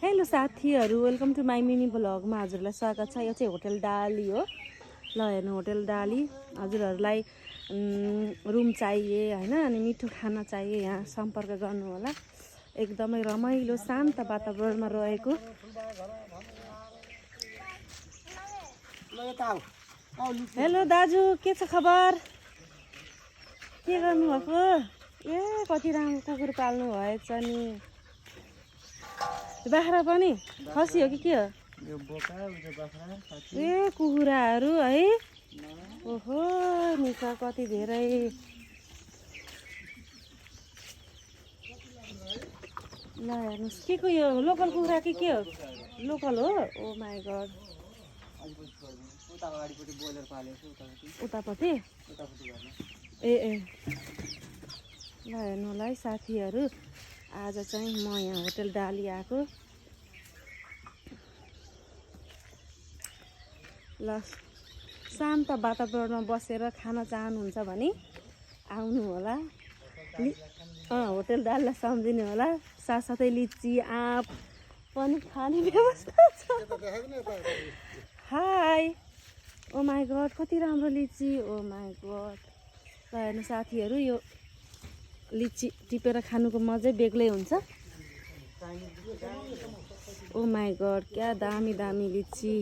Hello साथीहरू, welcome to my mini ब्लगमा हजुरलाई स्वागत छ। यो चाहिँ होटल डाली हो। ल हेर्नु, होटल डाली हजुरहरूलाई रुम चाहिए होइन, अनि मिठो खाना चाहिए यहाँ सम्पर्क गर्नु होला। एकदमै रमाइलो शान्त वातावरणमा रहेको। हेलो दाजु, के छ खबर? के गर्नुभएको? ए कति राम्रो कुकुर पाल्नु भएछ नि। बाख्रा पनि खसी हो कि के हो? ए कुखुराहरू है। ओहो निका, कति धेरै। ल हेर्नुहोस्, के को यो लोकल कुखुरा कि के हो? लोकल हो। ओ माई गड। उतापट्टि ए ए ल हेर्नु होला है साथीहरू, आज चाहिँ म यहाँ होटल डाली आएको। ल शान्त वातावरणमा बसेर खाना चाहनुहुन्छ भने आउनु होला। होटल डालीलाई सम्झिनु होला। साथसाथै लिची आँप पनि खाने व्यवस्था छ। हाई, ओ माई गड, कति राम्रो लिची। ओ माई गड। ल हेर्नु साथीहरू, यो लिची टिपेर खानुको मजै बेग्लै हुन्छ। ओ माई गड, क्या दामी दामी लिची।